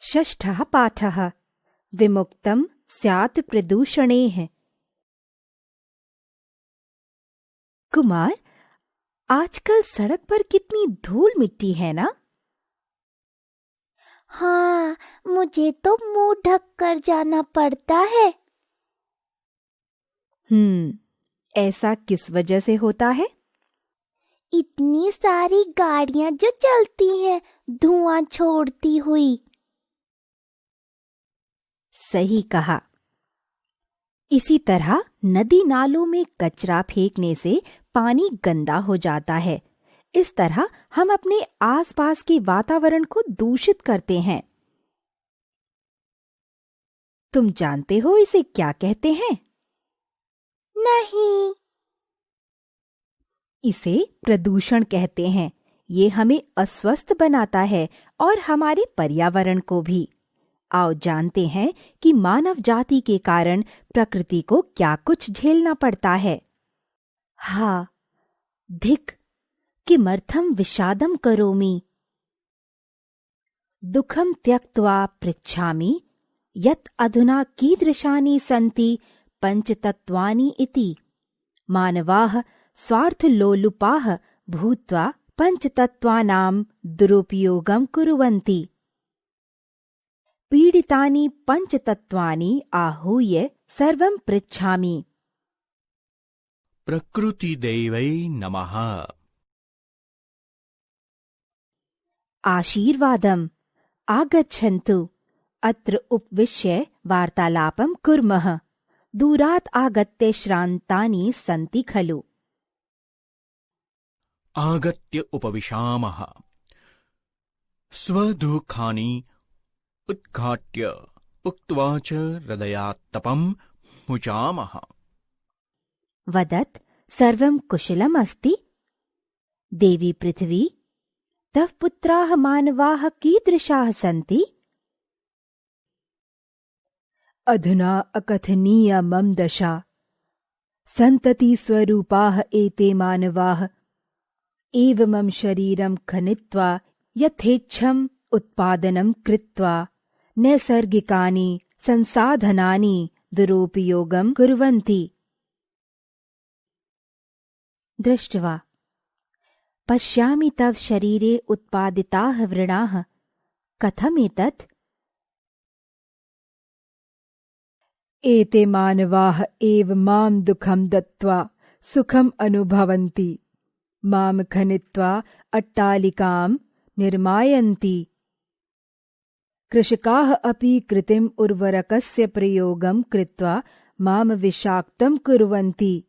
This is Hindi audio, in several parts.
षष्ठः पाठः विमुक्तं स्यात् प्रदूषणेः। कुमार, आजकल सड़क पर कितनी धूल मिट्टी है ना? हाँ, मुझे तो मुंह ढक कर जाना पड़ता है। ऐसा किस वजह से होता है? इतनी सारी गाड़ियां जो चलती हैं धुआं छोड़ती हुई। सही कहा। इसी तरह नदी नालों में कचरा फेंकने से पानी गंदा हो जाता है। इस तरह हम अपने आसपास के वातावरण को दूषित करते हैं। तुम जानते हो इसे क्या कहते हैं? नहीं। इसे प्रदूषण कहते हैं। ये हमें अस्वस्थ बनाता है और हमारे पर्यावरण को भी। आओ जानते हैं कि मानव जाति के कारण प्रकृति को क्या कुछ झेलना पड़ता है। हाँ, धिक् किमर्थं विषादं करोमि, दुःखं त्यक्त्वा पृच्छामि यत् अधुना कीदृशानि सन्ति पञ्चतत्त्वानि इति। मानवाः स्वार्थलोलुपाः भूत्वा पञ्चतत्त्वानां दुरुपयोगं कुर्वन्ति। पीडितानि पञ्चतत्त्वानि आहूय सर्वं पृच्छामि। प्रकृतिदेवै नमः। आशीर्वादम्। आगच्छन्तु, अत्र उपविश्य वार्तालापं कुर्मः। दूरात् आगत्य श्रान्तानि सन्ति खलु। आगत्य उपविशामः। स्वदुःखानि उद्घाट्य उक्त्वा च हृदयात्तपं मुचामः। वदत् सर्वं कुशलम् अस्ति? देवी पृथ्वी, तव पुत्राः मानवाः कीदृशाः सन्ति? अधुना अकथनीया मम दशा। सन्तति स्वरूपाः एते मानवाः। एव मम शरीरं खनित्वा यथेच्छम् उत्पादनं कृत्वा नैसर्गिकानि संसाधनानि दुरुपयोगं कुर्वन्ति। दृष्ट्वा पश्यामि तव शरीरे उत्पादिताः व्रणाः। कथमेतत्? एते मानवाः एव मां दुःखं दत्त्वा सुखम् अनुभवन्ति। मां खनित्वा अट्टालिकां निर्मायन्ति। कृषकाः अपि कृत्रिम उर्वरकस्य प्रयोगं कृत्वा मां विषाक्तं कुर्वन्ति।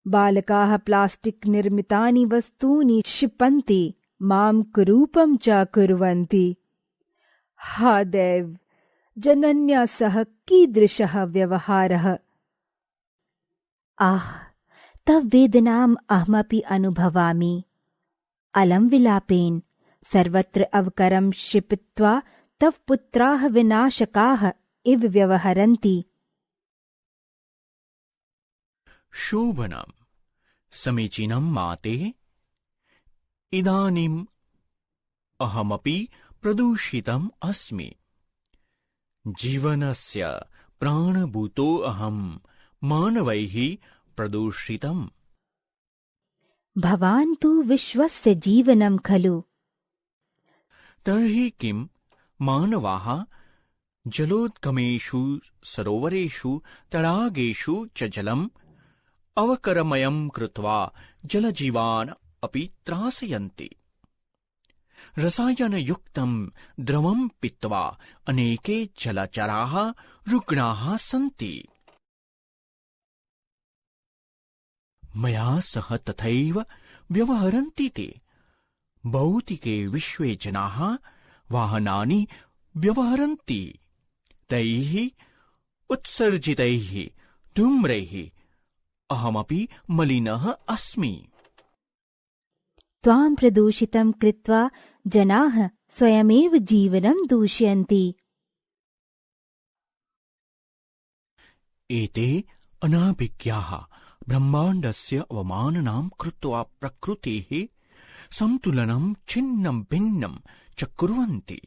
बालकाः प्लास्टिक् निर्मितानि वस्तूनि क्षिपन्ति, मां कुरूपं च कुर्वन्ति। हा देव, जनन्या सह कीदृशः व्यवहारः। आह, तव वेदनाम् अहमपि अनुभवामि। अलम् विलापेन सर्वत्र अवकरं क्षिप्त्वा तव पुत्राः विनाशकाः इव व्यवहरन्ति। शोभनम् समीचीनं माते। इदानीम् अहमपि प्रदूषितम् अस्मि। जीवनस्य प्राणभूतो अहम् मानवैः प्रदूषितम्। भवान् तु विश्वस्य जीवनं खलु। तर्हि किम् मानवाः जलोद्गमेषु सरोवरेषु तडागेषु च जलम् अवकरमयं कृत्वा जलजीवान् अपि त्रासयन्ति। रसायनयुक्तं द्रवं पीत्वा अनेके जलचराः रुग्णाः सन्ति। मया सह तथैव व्यवहरन्ति ते। भौतिके विश्वे जनाः वाहनानि व्यवहरन्ति। तैः उत्सर्जितैः धूम्रैः अहमपि मलिनः अस्मि। त्वां प्रदूषितं कृत्वा जनाः स्वयमेव जीवनं दूषयन्ति। एते अनाभिज्ञाः ब्रह्माण्डस्य अवमाननां कृत्वा प्रकृतेः सन्तुलनं छिन्नं भिन्नं च कुर्वन्ति।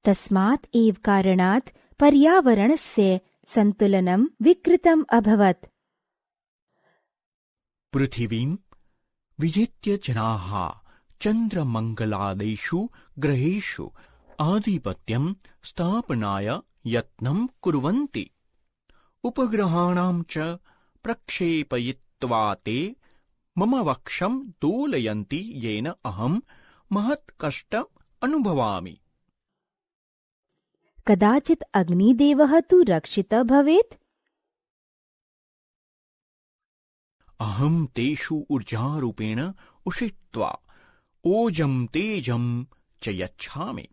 तस्मात् एव कारणात् पर्यावरणस्य सन्तुलनं विकृतम् अभवत्। पृथिवीं विजित्य जनाः चन्द्रमङ्गलादिषु ग्रहेषु आधिपत्यं स्थापनाय यत्नं कुर्वन्ति। उपग्रहाणां च प्रक्षेपयित्वा ते मम वक्षं दोलयन्ति, येन अहं महत् कष्टम् अनुभवामि। कदाचित् अग्निदेवः तु रक्षितः भवेत्। अहं तेषु ऊर्जारूपेण उषित्वा ओजं तेजं च यच्छामि।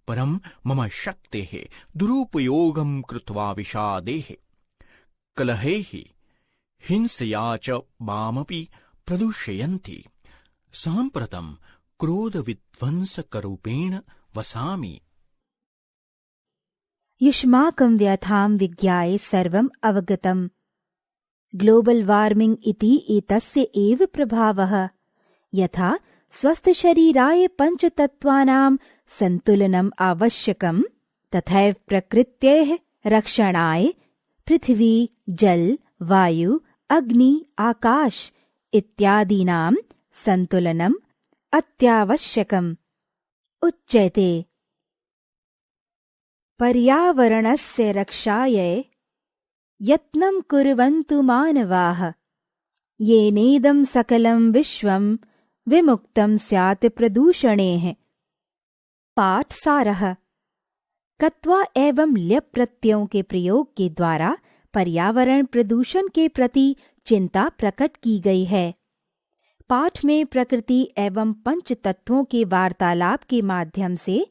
परं मम शक्तेः दुरुपयोगं कृत्वा विषादेः, कलहेः, हिंसया च मामपि प्रदूषयन्ति। साम्प्रतं क्रोधविध्वंसकरूपेण वसामि। युष्माकं व्यथां विज्ञाय सर्वम् अवगतम्। ग्लोबल वार्मिंग इति एतस्य एव प्रभावः। यथा स्वस्थशरीराय पञ्चतत्त्वानां सन्तुलनम् आवश्यकम्, तथैव प्रकृतेः रक्षणाय पृथिवी, जल, वायु, अग्नि, आकाश इत्यादीनां सन्तुलनम् अत्यावश्यकम्। उच्यते पर्यावरणस्य रक्षायै यत्नं कुर्वन्तु मानवाः, येनेदं सकलं विश्वं विमुक्तं स्यात् प्रदूषणैः। पाठ सारः। कत्वा एवं ल्यप प्रत्ययों के प्रयोग के द्वारा पर्यावरण प्रदूषण के प्रति चिंता प्रकट की गई है। पाठ में प्रकृति एवं पंच तत्वों के वार्तालाप के माध्यम से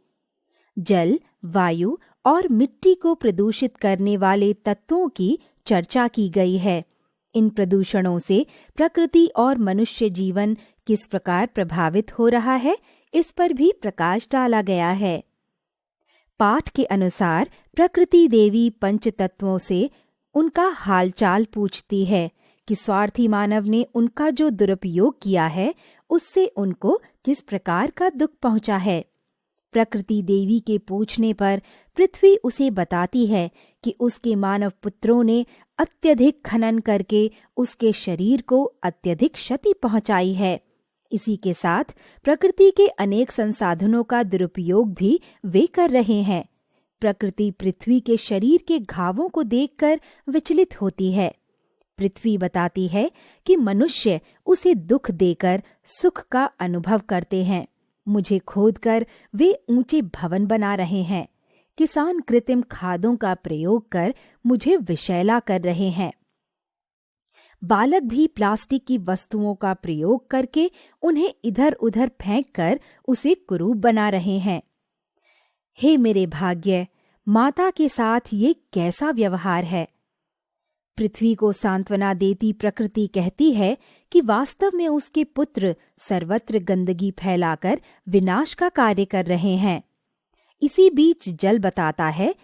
जल, वायु और मिट्टी को प्रदूषित करने वाले तत्वों की चर्चा की गई है। इन प्रदूषणों से प्रकृति और मनुष्य जीवन किस प्रकार प्रभावित हो रहा है, इस पर भी प्रकाश डाला गया है। पाठ के अनुसार प्रकृति देवी पंच तत्वों से उनका हालचाल पूछती है कि स्वार्थी मानव ने उनका जो दुरुपयोग किया है, उससे उनको किस प्रकार का दुख पहुंचा है। प्रकृति देवी के पूछने पर पृथ्वी उसे बताती है कि उसके मानव पुत्रों ने अत्यधिक खनन करके उसके शरीर को अत्यधिक क्षति पहुंचाई है। इसी के साथ प्रकृति के अनेक संसाधनों का दुरुपयोग भी वे कर रहे हैं। प्रकृति पृथ्वी के शरीर के घावों को देखकर विचलित होती है। पृथ्वी बताती है कि मनुष्य उसे दुख देकर सुख का अनुभव करते हैं। मुझे खोदकर वे ऊंचे भवन बना रहे हैं। किसान कृत्रिम खादों का प्रयोग कर मुझे विषैला कर रहे हैं। बालक भी प्लास्टिक की वस्तुओं का प्रयोग करके उन्हें इधर उधर फेंककर उसे कुरूप बना रहे हैं। हे मेरे भाग्य, माता के साथ ये कैसा व्यवहार है। पृथ्वी को सांत्वना देती प्रकृति कहती है कि वास्तव में उसके पुत्र सर्वत्र गंदगी फैलाकर विनाश का कार्य कर रहे हैं। इसी बीच जल बताता है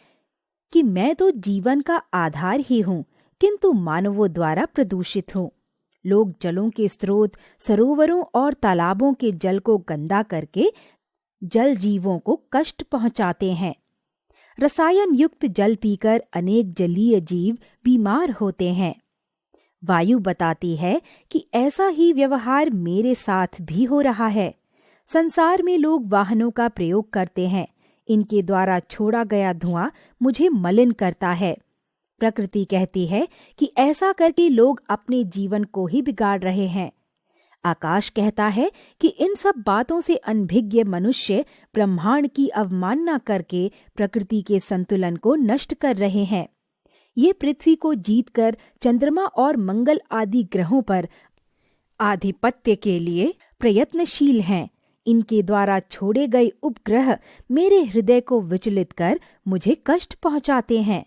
कि मैं तो जीवन का आधार ही हूँ, किंतु मानवों द्वारा प्रदूषित हूँ। लोग जलों के स्रोत, सरोवरों और तालाबों के जल को गंदा करके जल जीवों को कष्ट पहुंचाते हैं। रसायन युक्त जल पीकर अनेक जलीय जीव बीमार होते हैं। वायु बताती है कि ऐसा ही व्यवहार मेरे साथ भी हो रहा है। संसार में लोग वाहनों का प्रयोग करते हैं। इनके द्वारा छोड़ा गया धुआं मुझे मलिन करता है। प्रकृति कहती है कि ऐसा करके लोग अपने जीवन को ही बिगाड़ रहे हैं। आकाश कहता है कि इन सब बातों से अनभिज्ञ मनुष्य ब्रह्मांड की अवमानना करके प्रकृति के संतुलन को नष्ट कर रहे हैं। ये पृथ्वी को जीतकर चंद्रमा और मंगल आदि ग्रहों पर आधिपत्य के लिए प्रयत्नशील हैं। इनके द्वारा छोड़े गए उपग्रह मेरे हृदय को विचलित कर मुझे कष्ट पहुंचाते हैं।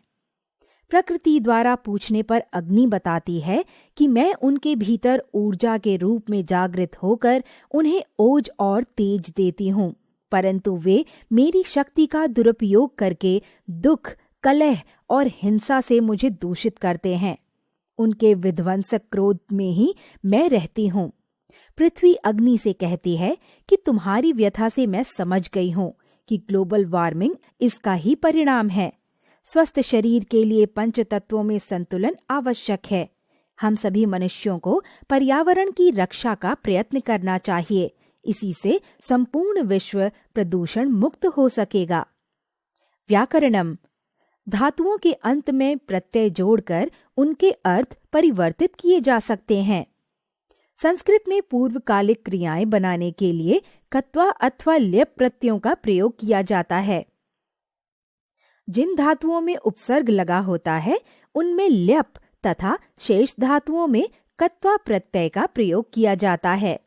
प्रकृति द्वारा पूछने पर अग्नि बताती है कि मैं उनके भीतर ऊर्जा के रूप में जागृत होकर उन्हें ओज और तेज देती हूँ, परंतु वे मेरी शक्ति का दुरुपयोग करके दुख, कलह और हिंसा से मुझे दूषित करते हैं। उनके विध्वंसक क्रोध में ही मैं रहती हूँ। पृथ्वी अग्नि से कहती है कि तुम्हारी व्यथा से मैं समझ गई हूँ, कि ग्लोबल वार्मिंग इसका ही परिणाम है। स्वस्थ शरीर के लिए पंच तत्वों में संतुलन आवश्यक है। हम सभी मनुष्यों को पर्यावरण की रक्षा का प्रयत्न करना चाहिए। इसी से संपूर्ण विश्व प्रदूषण मुक्त हो सकेगा। व्याकरणम, धातुओं के अंत में प्रत्यय जोड़कर उनके अर्थ परिवर्तित किए जा सकते हैं। संस्कृत में पूर्वकालिक क्रियाएं बनाने के लिए कत्वा अथवा ल्यप प्रत्ययों का प्रयोग किया जाता है। जिन धातुओं में उपसर्ग लगा होता है उनमें ल्यप तथा शेष धातुओं में कत्वा प्रत्यय का प्रयोग किया जाता है।